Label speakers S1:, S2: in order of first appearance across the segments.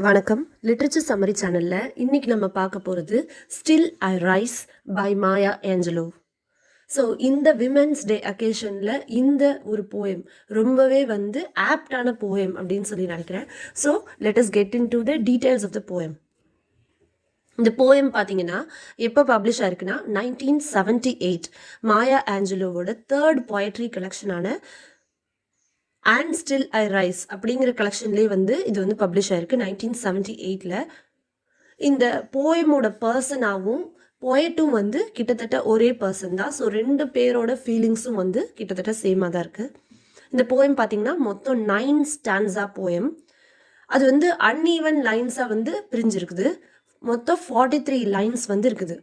S1: வணக்கம். Literature summary சேனலில் இன்னைக்கு நம்ம பார்க்க போகிறது still I rise by Maya Angelou. So இந்த விமென்ஸ் டே அக்கேஷனில் இந்த ஒரு போயம் ரொம்பவே ஆப்டான போயம் அப்படின்னு சொல்லி நினைக்கிறேன். So let us get into the details of the poem. இந்த போயம் பார்த்தீங்கன்னா எப்போ பப்ளிஷ் ஆயிருக்குன்னா 1978 மாயா ஆஞ்சலோவோட 3rd poetry கலெக்ஷனான அண்ட் ஸ்டில் ஐ ரைஸ் அப்படிங்கிற கலெக்ஷன்லேயே இது பப்ளிஷ் ஆயிருக்கு 1978ல். இந்த போயமோட பர்சனாகவும் போயட்டும் கிட்டத்தட்ட ஒரே பர்சன் தான். ஸோ 2 பேரோட ஃபீலிங்ஸும் கிட்டத்தட்ட சேமாக தான் இருக்குது. இந்த போயம் பார்த்தீங்கன்னா மொத்தம் 9 ஸ்டான்ஸா போயம். அது அன்ஈவன் லைன்ஸாக பிரிஞ்சிருக்குது. மொத்தம் 43 லைன்ஸ் இருக்குது.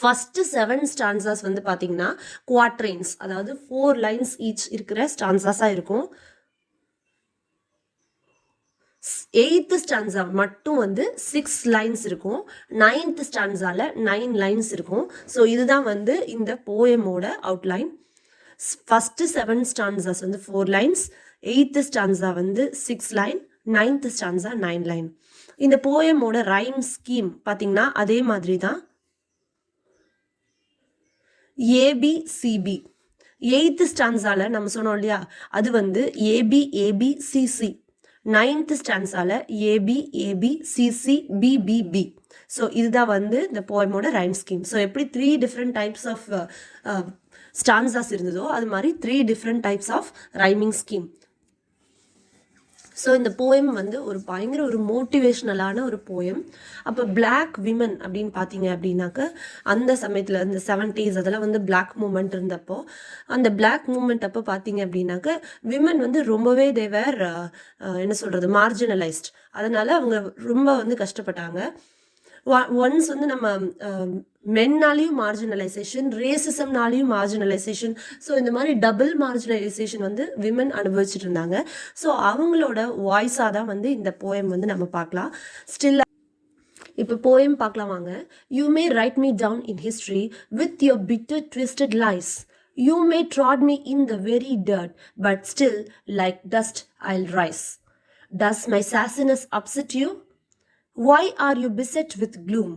S1: ஃபர்ஸ்ட் 7 ஸ்டான்சாஸ் பார்த்தீங்கன்னா குவாட்ரைன்ஸ், அதாவது 4 லைன்ஸ் ஈச் இருக்கிற ஸ்டான்சாஸாக இருக்கும். 8th ஸ்டான்ஸா மட்டும் 6 லைன்ஸ் இருக்கும். 9th ஸ்டான்ஸால 9 லைன்ஸ் இருக்கும். ஸோ இதுதான் இந்த போயமோட outline. First 7 stanzas 4 lines, 8th stanza 6 line, 9th stanza 9 line. இந்த போயமோட ரைம் ஸ்கீம் பார்த்தீங்கன்னா அதே மாதிரி தான். ஏபிசிபி 8th ஸ்டான்ஸால நம்ம சொன்னோம் இல்லையா, அது ஏபி ஏபி சிசி. 9th ஸ்டான்ஸால A B A B C C B B B. So இதுதான் இந்த போயமோட ரைம் ஸ்கீம். ஸோ எப்படி 3 டிஃப்ரெண்ட் டைப்ஸ் ஆஃப் ஸ்டான்ஸாஸ் இருந்ததோ அது மாதிரி 3 different types of rhyming scheme. So இந்த போயம் ஒரு பயங்கர ஒரு மோட்டிவேஷ்னலான ஒரு போயம். அப்போ பிளாக் விமன் அப்படின்னு பார்த்தீங்க அப்படின்னாக்க அந்த சமயத்தில் இந்த 70s அதெல்லாம் பிளாக் மூமெண்ட் இருந்தப்போ, அந்த பிளாக் மூமெண்ட் அப்போ பார்த்தீங்க அப்படின்னாக்க விமன் ரொம்பவே தேவர் என்ன சொல்கிறது மார்ஜினலைஸ்ட். அதனால் அவங்க ரொம்ப கஷ்டப்பட்டாங்க. ஒன்ஸ் நம்ம மென்னாலையும் மார்ஜினலைசேஷன், ரேசிசம்னாலையும் மார்ஜினலைசேஷன், ஸோ இந்த மாதிரி டபுள் மார்ஜினலைசேஷன் விமன் அனுபவிச்சுட்டு இருந்தாங்க. ஸோ அவங்களோட வாய்ஸாக தான் இந்த போயம் நம்ம பார்க்கலாம். ஸ்டில் இப்போ போயம் பார்க்கலாம் வாங்க. You may write me down in history with your bitter twisted lies. You may trod me in the very dirt, but still like dust I'll rise. Does my sassiness upset you? Why are you beset with gloom?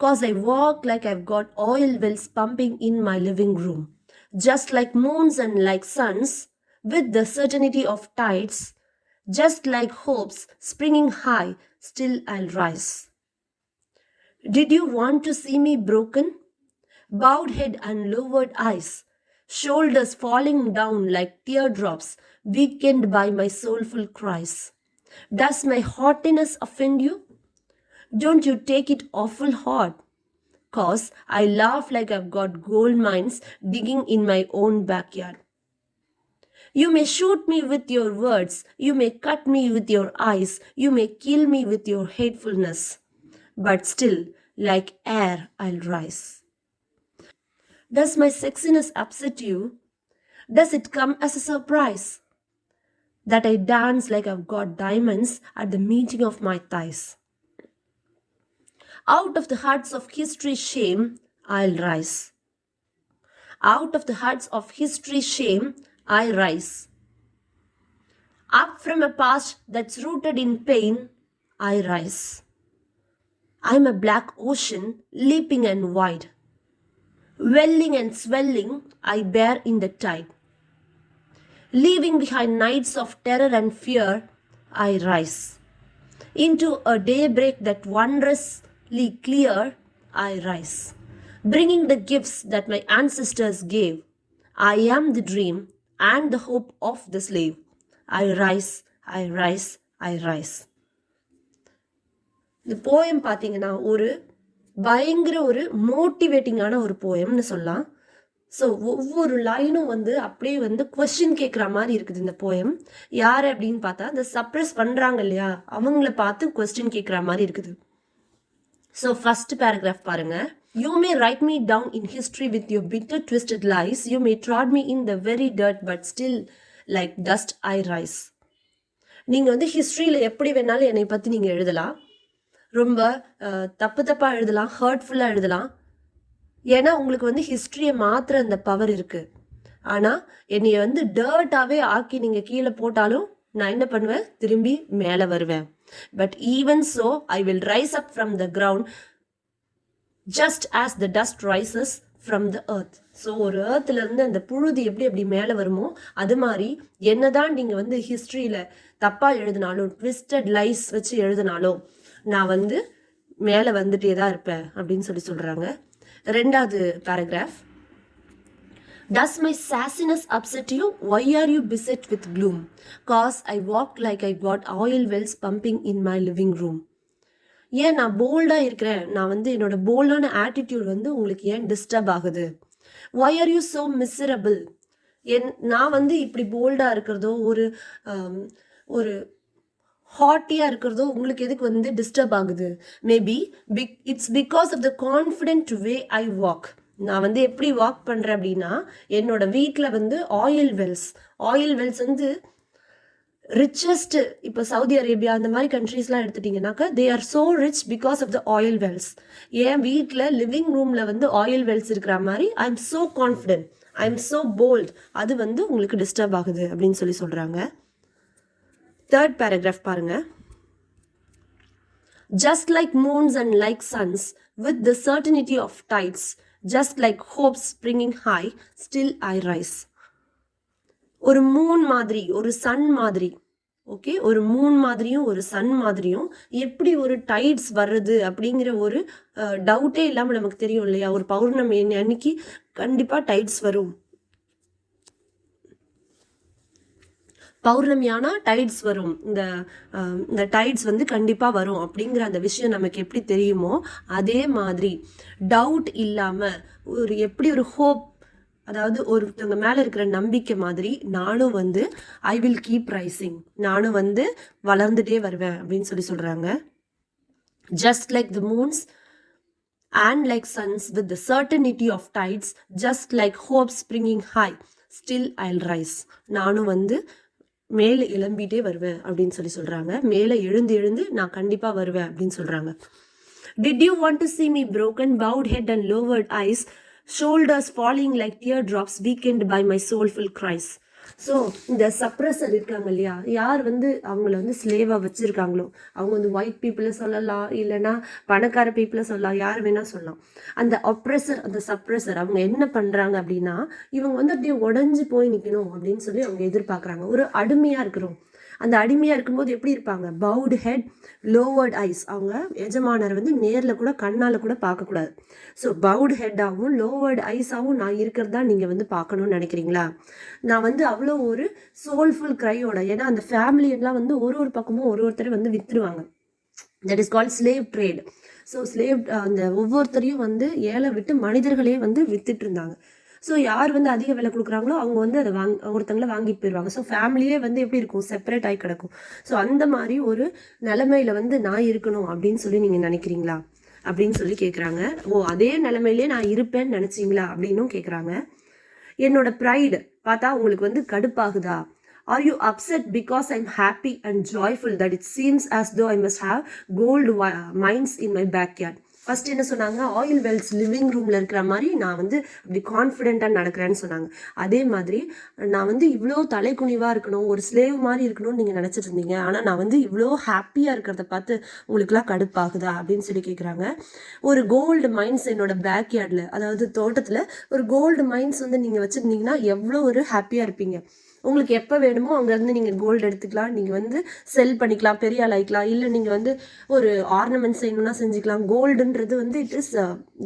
S1: 'Cause I walk like I've got oil wells pumping in my living room. Just like moons and like suns, with the certainty of tides, just like hopes springing high, still I'll rise. Did you want to see me broken? Bowed head and lowered eyes, shoulders falling down like teardrops, weakened by my soulful cries. Does my haughtiness offend you? Don't you take it awful hard, 'cause I laugh like I've got gold mines digging in my own backyard. You may shoot me with your words, you may cut me with your eyes, you may kill me with your hatefulness, but still, like air, I'll rise. Does my sexiness upset you? Does it come as a surprise that I dance like I've got diamonds at the meeting of my thighs? Out of the huts of history's shame, I'll rise. Out of the huts of history's shame, I rise. Up from a past that's rooted in pain, I rise. I'm a black ocean, leaping and wide. Welling and swelling, I bear in the tide. Leaving behind nights of terror and fear, I rise. Into a daybreak that wondrously clear, I rise. Bringing the gifts that my ancestors gave, I am the dream and the hope of the slave. I rise, I rise, I rise. இந்த poem பார்த்தீங்கன்னா ஒரு பயங்கர ஒரு மோட்டிவேட்டிங்கான ஒரு போயம்னு சொல்லலாம். So ஒவ்வொரு லைனும் அப்படியே கொஸ்டின் கேட்குற மாதிரி இருக்குது இந்த போயம். யார் அப்படின்னு பார்த்தா இந்த சப்ரெஸ் பண்ணுறாங்க இல்லையா, அவங்கள பார்த்து கொஸ்டின் கேட்குற மாதிரி இருக்குது. ஸோ ஃபர்ஸ்ட் பேராகிராஃப் பாருங்க. You may write me down in history with your bitter twisted lies. You may trod me in the very dirt, but still like dust I rise. நீங்கள் ஹிஸ்ட்ரியில் எப்படி வேணாலும் என்னை பற்றி நீங்கள் எழுதலாம். ரொம்ப தப்பாக எழுதலாம், ஹர்ட்ஃபுல்லாக எழுதலாம். ஏன்னா உங்களுக்கு ஹிஸ்ட்ரியை மாத்திர அந்த பவர் இருக்குது. ஆனால் என்னைய டர்ட்டாகவே ஆக்கி நீங்கள் கீழே போட்டாலும் நான் என்ன பண்ணுவேன், திரும்பி மேலே வருவேன். But even so, I will rise up from the ground just as the dust rises from the earth. So ஒரு ஏர்த்ல இருந்து அந்த புழுதி எப்படி எப்படி மேலே வருமோ அது மாதிரி என்னதான் நீங்க வந்து ஹிஸ்டரியில தப்பா எழுதினாலும் ட்விஸ்டட் லைஸ் வச்சு எழுதினாலும் நான் வந்து மேலே வந்துட்டே தான் இருப்பேன் அப்படின்னு சொல்றாங்க. ரெண்டாவது paragraph. Does my sassiness upset you? Why are you beset with gloom? Cause I walk like I got oil wells pumping in my living room. ஏன் நான் போல்டாக இருக்கிறேன், நான் வந்து என்னோட போல்டான ஆட்டிடியூட் வந்து உங்களுக்கு ஏன் டிஸ்டர்ப் ஆகுது? Why are you so miserable? நான் வந்து இப்படி போல்டாக இருக்கிறதோ ஒரு ஹாட்டியாக இருக்கிறதோ உங்களுக்கு எதுக்கு வந்து டிஸ்டர்ப் ஆகுது? Maybe it's because of the confident way I walk. நான் வந்து எப்படி வாக் பண்ணுறேன் அப்படின்னா, என்னோட வீட்டில் வந்து ஆயில் வெல்ஸ் வந்து ரிச்சஸ்ட், இப்போ சவுதி அரேபியா அந்த மாதிரி கண்ட்ரீஸ்லாம் எடுத்துட்டிங்கனாக்கா they are so rich because of the oil wells. என் வீட்டில் லிவிங் ரூமில் வந்து ஆயில் வெல்ஸ் இருக்கிற மாதிரி I am so confident, I am so bold, அது வந்து உங்களுக்கு டிஸ்டர்ப் ஆகுது அப்படின்னு சொல்கிறாங்க. தேர்ட் பேராகிராஃப் பாருங்க. Just like moons and like suns, with the certainty of tides, just like hopes springing high, still I rise. ஒரு மூன் மாதிரி, ஒரு சன் மாதிரி, ஓகே, ஒரு மூன் மாதிரியும் ஒரு சன் மாதிரியும் எப்படி ஒரு டைட்ஸ் வர்றது அப்படிங்கிற ஒரு டவுட்டே இல்லாமல் நமக்கு தெரியும் இல்லையா? ஒரு பௌர்ணமி அன்னைக்கு கண்டிப்பாக டைட்ஸ் வரும், பௌர்ணமியானா டைட்ஸ் வரும், இந்த டைட்ஸ் வந்து கண்டிப்பாக வரும் அப்படிங்கிற அந்த விஷயம் நமக்கு எப்படி தெரியுமோ அதே மாதிரி டவுட் இல்லாமல் ஒரு எப்படி ஒரு ஹோப், அதாவது ஒருத்தவங்க மேலே இருக்கிற நம்பிக்கை மாதிரி நானும் வந்து ஐ வில் கீப் ரைசிங், நானும் வந்து வளர்ந்துட்டே வருவேன் அப்படின்னு சொல்கிறாங்க. Just like the moons and like suns with the certainty of tides, just like hope springing high, still I will rise. நானும் வந்து மேலே எழும்பிட்டே வருவேன் அப்படின்னு சொல்கிறாங்க. மேலே எழுந்து நான் கண்டிப்பாக வருவேன் அப்படின்னு சொல்கிறாங்க. Did you want to see me broken, bowed head and lowered eyes, shoulders falling like teardrops, weakened by my soulful cries? So இந்த சப்ரஸர் இருக்காங்க இல்லையா, யார் வந்து அவங்கள வந்து ஸ்லேவாக வச்சுருக்காங்களோ அவங்க வந்து ஒயிட் பீப்புளை சொல்லலாம், இல்லைன்னா பணக்கார பீப்புளை சொல்லலாம், யார் வேணால் சொல்லலாம். அந்த அப்ரெஸர், அந்த சப்ரஸர் அவங்க என்ன பண்ணுறாங்க அப்படின்னா, இவங்க வந்து அப்படியே உடஞ்சி போய் நிற்கணும் அப்படின்னு சொல்லி அவங்க எதிர்பார்க்குறாங்க. ஒரு அடிமையாக இருக்கிறோம், அந்த அடிமையாக இருக்கும்போது எப்படி இருப்பாங்க? பவுடு ஹெட், லோவர்ட் ஐஸ். அவங்க எஜமானர் வந்து நேரில் கூட கண்ணால் கூட பார்க்கக்கூடாது. ஸோ பவுடு ஹெட்டாகவும் லோவர்டு ஐஸாகவும் நான் இருக்கிறதா நீங்கள் வந்து பார்க்கணும்னு நினைக்கிறீங்களா? நான் வந்து அவ்வளோ ஒரு சோல்ஃபுல் க்ரையோட, ஏன்னா அந்த ஃபேமிலியெல்லாம் வந்து ஒரு பக்கமும் ஒருத்தரை வந்து விற்றுருவாங்க. That is called slave trade. So slave அந்த ஒவ்வொருத்தரையும் வந்து ஏழை விட்டு மனிதர்களே வந்து வித்துட்டு இருந்தாங்க. ஸோ யார் வந்து அதிக விலை கொடுக்குறாங்களோ அவங்க வந்து அதை ஒருத்தங்களை வாங்கிட்டு போயிடுவாங்க. ஸோ ஃபேமிலியே வந்து எப்படி இருக்கும்? செப்பரேட் ஆகி கிடக்கும். ஸோ அந்த மாதிரி ஒரு நிலைமையில வந்து நான் இருக்கணும் அப்படின்னு சொல்லி நீங்கள் நினைக்கிறீங்களா அப்படின்னு சொல்லி கேட்குறாங்க. அதே நிலைமையிலே நான் இருப்பேன்னு நினச்சிங்களா அப்படின்னும் கேட்குறாங்க. என்னோட ப்ரைடு பார்த்தா உங்களுக்கு வந்து கடுப்பாகுதா? Are you upset because I'm happy and joyful that it seems as though I must have gold mines in my backyard? First என்ன சொன்னாங்க? ஆயில் வெல்ஸ் லிவிங் ரூமில் இருக்கிற மாதிரி நான் வந்து அப்படி கான்ஃபிடென்ட்டாக நடக்கிறேன்னு சொன்னாங்க. அதே மாதிரி நான் வந்து இவ்வளோ தலைக்குனிவாக இருக்கணும், ஒரு ஸ்லேவ் மாதிரி இருக்கணும்னு நீங்கள் நினச்சிட்டு இருந்தீங்க, ஆனால் நான் வந்து இவ்வளோ ஹாப்பியாக இருக்கிறத பார்த்து உங்களுக்குலாம் கடுப்பாகுதா அப்படின்னு சொல்லி கேட்குறாங்க. ஒரு கோல்டு மைன்ஸ் என்னோட பேக்யார்டில், அதாவது தோட்டத்தில் ஒரு கோல்டு மைன்ஸ் வந்து நீங்கள் வச்சுருந்தீங்கன்னா எவ்வளோ ஒரு ஹாப்பியாக இருப்பீங்க. உங்களுக்கு எப்போ வேணுமோ அங்கேருந்து நீங்கள் கோல்டு எடுத்துக்கலாம், நீங்கள் வந்து செல் பண்ணிக்கலாம், பெரிய ஆளாயிக்கலாம், இல்லை நீங்கள் வந்து ஒரு ஆர்னமெண்ட் செய்யணும்னா செஞ்சுக்கலாம். கோல்டுன்றது வந்து it is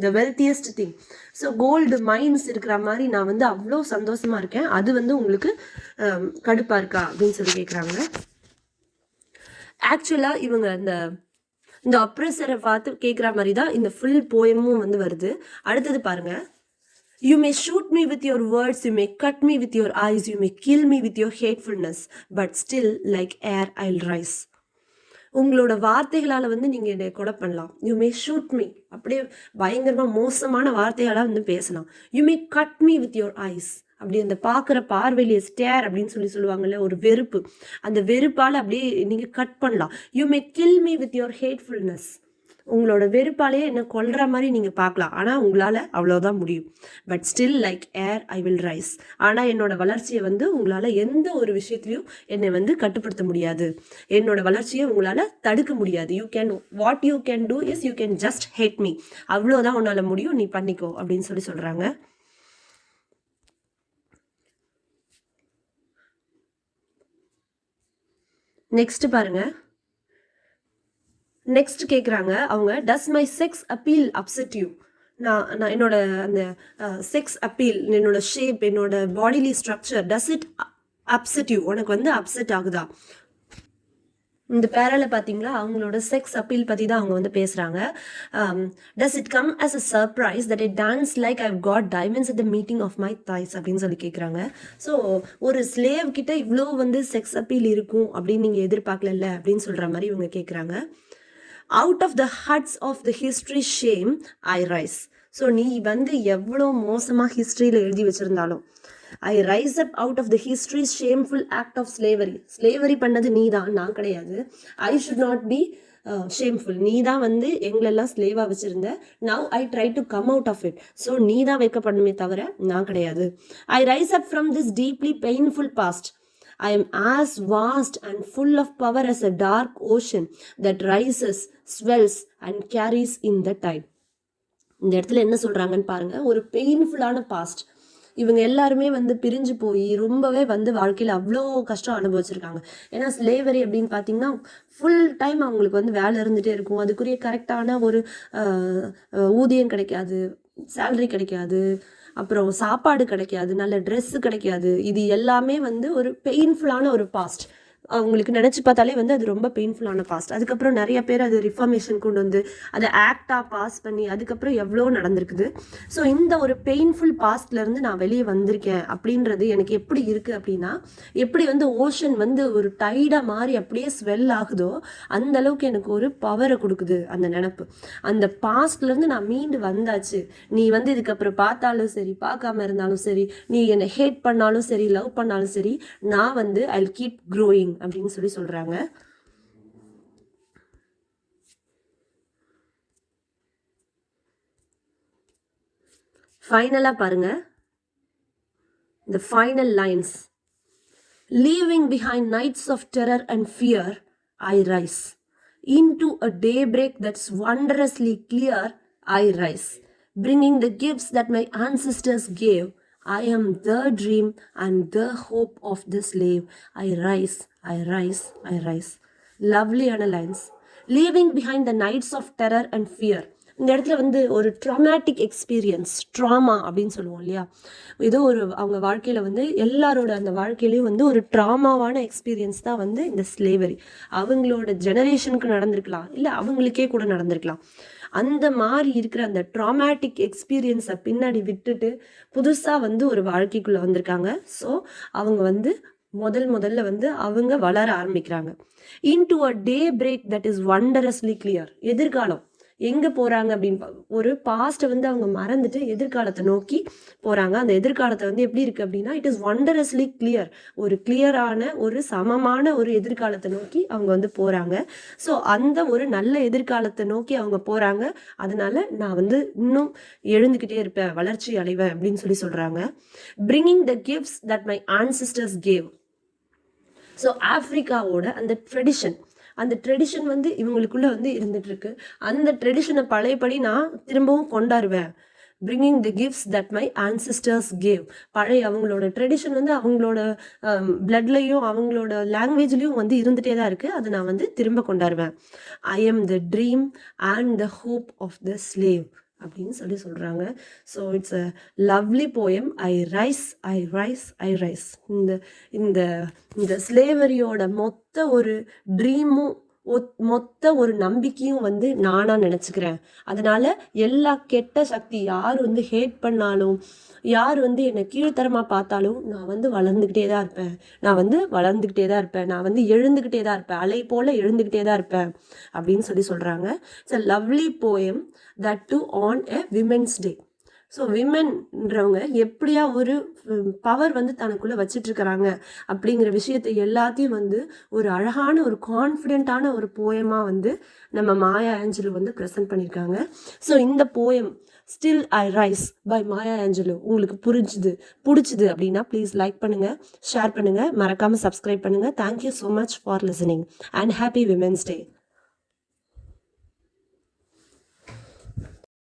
S1: the wealthiest thing. So gold mines இருக்கிற மாதிரி நான் வந்து அவ்வளோ சந்தோஷமாக இருக்கேன், அது வந்து உங்களுக்கு கடுப்பாக இருக்கா அப்படின்னு சொல்லி கேட்குறாங்க. ஆக்சுவலாக இவங்க இந்த அப்ரெஸரை பார்த்து கேட்குற மாதிரி தான் இந்த ஃபுல் போயமும் வந்து வருது. அடுத்தது பாருங்க. You may shoot me with your words, you may cut me with your eyes, you may kill me with your hatefulness, but still like air I'll rise. உங்களோட வார்த்தைகளால் வந்து நீங்கள் என்னை கொலை பண்ணலாம். யூ மே ஷூட் மீ, அப்படியே பயங்கரமாக மோசமான வார்த்தைகளாக வந்து பேசலாம். You may cut me with your ice, அப்படி அந்த பார்க்குற பார்வையிலே ஸ்டேர் அப்படின்னு சொல்லுவாங்கல்ல, ஒரு வெறுப்பு, அந்த வெறுப்பால் அப்படியே நீங்கள் கட் பண்ணலாம். You may kill me with your hatefulness, உங்களோட வெறுப்பாலேயே என்ன கொல்ற மாதிரி நீங்கள் பார்க்கலாம், ஆனால் உங்களால் அவ்வளோதான் முடியும். But still like air I will rice. ஆனால் என்னோட வளர்ச்சியை வந்து உங்களால் எந்த ஒரு விஷயத்துலையும் என்னை வந்து கட்டுப்படுத்த முடியாது, என்னோட வளர்ச்சியை உங்களால் தடுக்க முடியாது. What you can do is you can just had me. அவ்வளோதான் உன்னால் முடியும், நீ பண்ணிக்கோ அப்படின்னு சொல்கிறாங்க. நெக்ஸ்ட் பாருங்க. நெக்ஸ்ட் கேட்குறாங்க அவங்க, டஸ் my sex appeal upset you? நான் என்னோட அந்த செக்ஸ் அப்பீல், என்னோட ஷேப், என்னோட bodily structure, does it upset you? உனக்கு வந்து அப்செட் ஆகுதா? இந்த பேரால பார்த்தீங்களா, அவங்களோட செக்ஸ் அப்பீல் பற்றி தான் அவங்க வந்து பேசுகிறாங்க. Does it come as a surprise that it dance like I've got diamonds at the meeting of my thighs அப்படின்னு சொல்லி கேட்குறாங்க. ஸோ ஒரு ஸ்லேவ் கிட்ட இவ்வளோ வந்து செக்ஸ் அப்பீல் இருக்கும் அப்படின்னு நீங்கள் எதிர்பார்க்கல அப்படின்னு சொல்கிற மாதிரி இவங்க கேட்குறாங்க. Out of the huts of the history shame I rise. So நீ வந்து எவ்வளோ மோசமாக ஹிஸ்ட்ரியில் எழுதி வச்சுருந்தாலும், I rise up out of the history's shameful act of slavery. Slavery பண்ணது நீ தான், நான் கிடையாது. I should not be shameful. நீ தான் வந்து எங்களெல்லாம் ஸ்லேவாக வச்சுருந்த. Now I try to come out of it. So நீ தான் வைக்கப்படணுமே தவிர நான் கிடையாது. I rise up from this deeply painful past. I am as vast and full of power as a dark ocean that rises, swells and carries in the tide. இந்த இடத்துல என்ன சொல்றாங்கன்னு பாருங்க. ஒரு பெயின்ஃபுல்லான பாஸ்ட். இவங்க எல்லாருமே வந்து பிரிஞ்சு போய் ரொம்பவே வந்து வாழ்க்கையில் அவ்வளோ கஷ்டம் அனுபவிச்சிருக்காங்க. ஏன்னா ஸ்லேவரி அப்படின்னு பார்த்தீங்கன்னா ஃபுல் டைம் அவங்களுக்கு வந்து வேலை இருந்துகிட்டே இருக்கும். அதுக்குரிய கரெக்டான ஒரு ஊதியம் கிடைக்காது, சேலரி கிடைக்காது, அப்புறம் சாப்பாடு கிடைக்காது, நல்ல ட்ரெஸ்ஸு கிடைக்காது. இது எல்லாமே வந்து ஒரு பெயின்ஃபுல்லான ஒரு பாஸ்ட். அவங்களுக்கு நினச்சி பார்த்தாலே வந்து அது ரொம்ப பெயின்ஃபுல்லான பாஸ்ட். அதுக்கப்புறம் நிறைய பேர் அது ரிஃபார்மேஷன் கொண்டு வந்து அதை ஆக்டாக பாஸ் பண்ணி அதுக்கப்புறம் எவ்வளோ நடந்திருக்குது. ஸோ இந்த ஒரு பெயின்ஃபுல் பாஸ்ட்லேருந்து நான் வெளியே வந்திருக்கேன் அப்படின்றது எனக்கு எப்படி இருக்குது அப்படின்னா, எப்படி வந்து ஓஷன் வந்து ஒரு டைடாக மாறி அப்படியே ஸ்வெல் ஆகுதோ அந்த அளவுக்கு எனக்கு ஒரு பவரை கொடுக்குது அந்த நினப்பு. அந்த பாஸ்ட்லேருந்து நான் மீண்டு வந்தாச்சு. நீ வந்து இதுக்கப்புறம் பார்த்தாலும் சரி, பார்க்காம இருந்தாலும் சரி, நீ என்னை ஹேட் பண்ணாலும் சரி, லவ் பண்ணாலும் சரி, நான் வந்து ஐ வில் கீப் க்ரோயிங் அப்படின்னு சொல்லி சொல்றாங்க. ஃபைனலா பாருங்க, the final lines. Leaving behind nights of terror and fear, I rise. Into a daybreak that's wondrously clear, I rise. Bringing the gifts that my ancestors gave, I am the dream and the hope of the slave. I rise, I rise, I rise. Lovely lines. Leaving behind the nights of terror and fear. இந்த இடத்துல வந்து ஒரு traumatic experience, drama அப்படின்னு சொல்லுவோம் இல்லையா, ஏதோ ஒரு அவங்க வாழ்க்கையில் வந்து எல்லாரோட அந்த வாழ்க்கையிலையும் வந்து ஒரு ட்ராமாவான எக்ஸ்பீரியன்ஸ் தான் வந்து இந்த ஸ்லேவரி. அவங்களோட ஜெனரேஷனுக்கு நடந்திருக்கலாம், இல்லை அவங்களுக்கே கூட நடந்திருக்கலாம். அந்த மாதிரி இருக்கிற அந்த ட்ராமேட்டிக் எக்ஸ்பீரியன்ஸை பின்னாடி விட்டுட்டு புதுசாக வந்து ஒரு வாழ்க்கைக்குள்ளே வந்திருக்காங்க. ஸோ அவங்க வந்து முதல்ல வந்து அவங்க வளர ஆரம்பிக்கிறாங்க. Into a daybreak that is wondrously clear. எதிர்காலம் எங்கே போகிறாங்க அப்படின்னு ஒரு பாஸ்ட்டை வந்து அவங்க மறந்துட்டு எதிர்காலத்தை நோக்கி போகிறாங்க. அந்த எதிர்காலத்தை வந்து எப்படி இருக்குது அப்படின்னா, இட் இஸ் வண்டரஸ்லி கிளியர். ஒரு கிளியரான ஒரு சமமான ஒரு எதிர்காலத்தை நோக்கி அவங்க வந்து போகிறாங்க. ஸோ அந்த ஒரு நல்ல எதிர்காலத்தை நோக்கி அவங்க போகிறாங்க. அதனால நான் வந்து இன்னும் எழுந்துக்கிட்டே இருப்பேன், வளர்ச்சி அடைவேன் அப்படின்னு சொல்லி சொல்கிறாங்க. Bringing the gifts that my ancestors gave. So ஆஃப்ரிக்காவோட அந்த ட்ரெடிஷன் வந்து இவங்களுக்குள்ள வந்து இருந்துட்டு இருக்கு. அந்த ட்ரெடிஷனை பழையபடி நான் திரும்பவும் கொண்டாடுவேன். Bringing the gifts that my ancestors gave. பழைய அவங்களோட ட்ரெடிஷன் வந்து அவங்களோட பிளட்லையும் அவங்களோட லாங்குவேஜ்லையும் வந்து இருந்துகிட்டே தான் இருக்குது. அதை நான் வந்து திரும்ப கொண்டாடுவேன். I am the dream and the hope of the slave அப்படின்னு சொல்கிறாங்க. So it's a lovely poem. I rise, I rise, I rise. இந்த ஸ்லேவரியோட மொத்த ஒரு ட்ரீமும் மொத்த ஒரு நம்பிக்கையும் வந்து நானாக நினச்சிக்கிறேன். அதனால எல்லா கெட்ட சக்தி யார் வந்து ஹேட் பண்ணாலும், யார் வந்து என்னை கீழ்த்தரமாக பார்த்தாலும் நான் வந்து வளர்ந்துக்கிட்டே தான் இருப்பேன், நான் வந்து எழுந்துக்கிட்டே தான் இருப்பேன், அலை போல் எழுந்துக்கிட்டே தான் இருப்பேன் அப்படின்னு சொல்கிறாங்க. It's a lovely poem, that too on a women's day. So விமென்ன்றவங்க எப்படியா ஒரு பவர் வந்து தனக்குள்ளே வச்சிட்டு இருக்கிறாங்க அப்படிங்கிற விஷயத்தை எல்லாத்தையும் வந்து ஒரு அழகான ஒரு கான்ஃபிடென்ட்டான ஒரு போயமாக வந்து நம்ம மாயா ஆஞ்சலு வந்து ப்ரெசென்ட் பண்ணியிருக்காங்க. ஸோ இந்த poem still I rise by Maya Angelou உங்களுக்கு பிடிச்சிது அப்படின்னா ப்ளீஸ் லைக் பண்ணுங்கள், ஷேர் பண்ணுங்கள், மறக்காமல் சப்ஸ்கிரைப் பண்ணுங்கள். Thank you so much for listening and happy women's day.